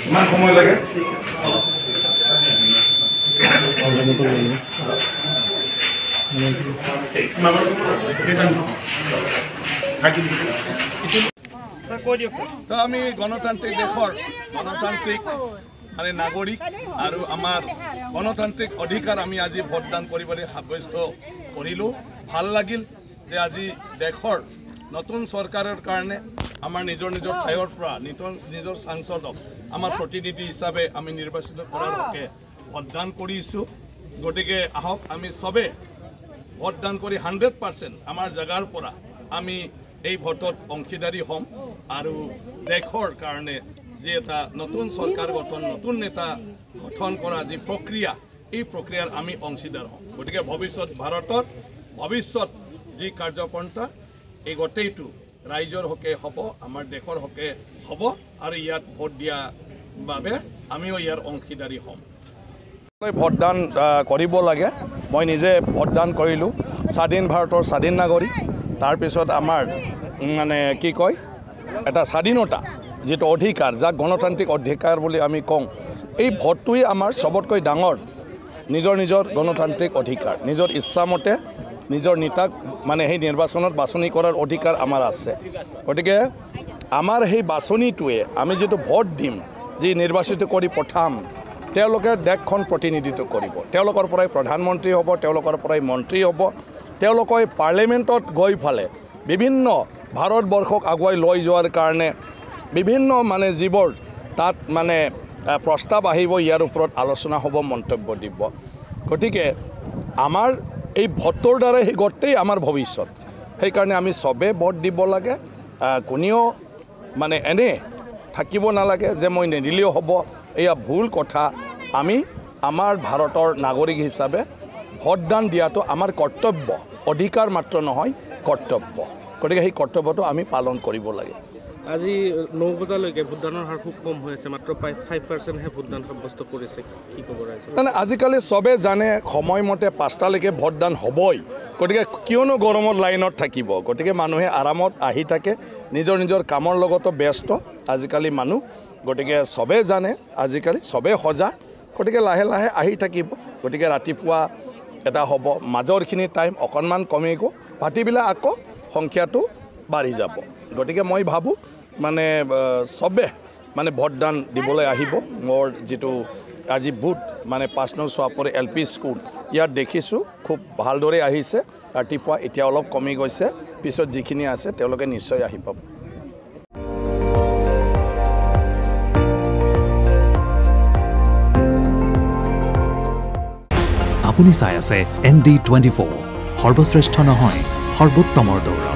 কিমান সময় লাগে আমি গণতান্ত্ৰিক দেশৰ গণতান্ত্রিক মানে নাগরিক আর আমার গণতান্ত্রিক অধিকার আমি আজি ভোটদান করবলে সাব্যস্ত করিলো। ভাল লাগিল যে আজি দেশৰ নতুন সৰকাৰেৰ কাৰণে আমাৰ নিজেৰ ঠাইৰ পৰা নিজের সাংসদক আমার প্রতিনিধি হিসাবে আমি নির্বাচিত করার হকে ভোটদান করিছো। গতিকে আহক আমি সবে ভোটদান করে 100% আমার জায়গার পৰা আমি এই ভোটত অংশীদাৰি হম আৰ দেশৰ কারণে যে এটা নতুন সরকার গঠন নতুন নেতা গঠন করা যে প্রক্রিয়া এই প্রক্রিয়ার আমি অংশীদার হম। গতিকে ভবিষ্যৎ ভারতর ভবিষ্যৎ যে কার্যপন্থা এই গোটেইটো রাইজর হকে হব আমার দেশর হকে হব আর ইয়াত ভোট দিয়া বাবে আমিও ইয়ার অংশীদারি হম। ভোটদান কৰিব লাগে। মই নিজে ভোটদান কৰিলোঁ। স্বাধীন ভাৰতৰ স্বাধীন নাগৰিক। তাৰপিছত আমাৰ মানে কি কয় এটা স্বাধীনতা যেটো অধিকাৰ যাক গণতান্ত্ৰিক অধিকাৰ বুলি আমি কওঁ। এই ভোটটোৱে আমাৰ সবতকৈ ডাঙৰ নিজৰ গণতান্ত্ৰিক অধিকাৰ। নিজৰ ইচ্ছামতে নিজৰ নেতাক মানে সেই নিৰ্বাচনত বাছনি কৰাৰ অধিকাৰ আমাৰ আছে। গতিকে আমাৰ সেই বাছনিটোৱে আমি যেটো ভোট দিম যি নিৰ্বাচিত কৰি পঠাম তেওঁলোকে দেশখন প্ৰতিনিধিত্ব কৰিব। তেওঁলোকৰ পৰাই প্ৰধানমন্ত্ৰী হ'ব, তেওঁলোকৰ পৰাই মন্ত্ৰী হ'ব। তেওঁলোকে পাৰ্লিমেণ্টত গৈ ফালে বিভিন্ন ভাৰতবৰ্ষক আগুৱাই লৈ যোৱাৰ কাৰণে বিভিন্ন মানে যিবোৰ তাত মানে প্ৰস্তাৱ আহিব ইয়াৰ ওপৰত আলোচনা হ'ব, মন্তব্য দিব। গতিকে আমাৰ এই ভোটৰ দ্বাৰা সেই গোটেই আমাৰ ভৱিষ্যত। সেইকাৰণে আমি সবে ভোট দিব লাগে। কোনেও মানে এনে থাকিব নালাগে যে মই নিদিলেও হ'ব, এয়া ভুল কথা। আমি আমাৰ ভাৰতৰ নাগৰিক হিচাপে ভোটদান দিয়াটো আমাৰ কৰ্তব্য, অধিকাৰ মাত্ৰ নহয় কৰ্তব্য। গতিকে সেই কৰ্তব্যটো আমি পালন কৰিব লাগে। আজি 9 বজালৈকে ভোটদানৰ হাৰ খুব কম হৈ আছে, মাত্ৰ 5%হে ভোটদান সাব্যস্ত কৰিছে। কি ক'ব ৰাইজে? মানে আজিকালি সবে জানে সময়মতে 5টালৈকে ভোটদান হ'বই। গতিকে কিয়নো গৰমত লাইনত থাকিব। গতিকে মানুহে আৰামত আহি থাকে, নিজৰ কামৰ লগতো ব্যস্ত আজিকালি মানুহ। গতিকে সবে জানে আজিকালি সবে সজা। গতিকে লাহে লাহে আহি থাকিব। গতিকে ৰাতিপুৱা এটা হ'ব, মাজৰখিনি টাইম অকণমান কমিব, ভাটিবিলাক আকৌ সংখ্যাটো বাঢ়ি যাব। গতিকে মই ভাবোঁ মানে সবে মানে ভোটদান দিবলৈ আহিব। মোৰ যেটো আজি বুথ মানে 5 নং চোৱাপৰ LP স্কুল ইয়াত দেখিছোঁ খুব ভালদৰে আহিছে। ৰাতিপুৱা এতিয়া অলপ কমি গৈছে, পিছত যিখিনি আছে তেওঁলোকে নিশ্চয় আহি পাব। আপুনি চাই আছে ND24, সৰ্বশ্ৰেষ্ঠ নহয় সৰ্বোত্তমৰ দৌৰ।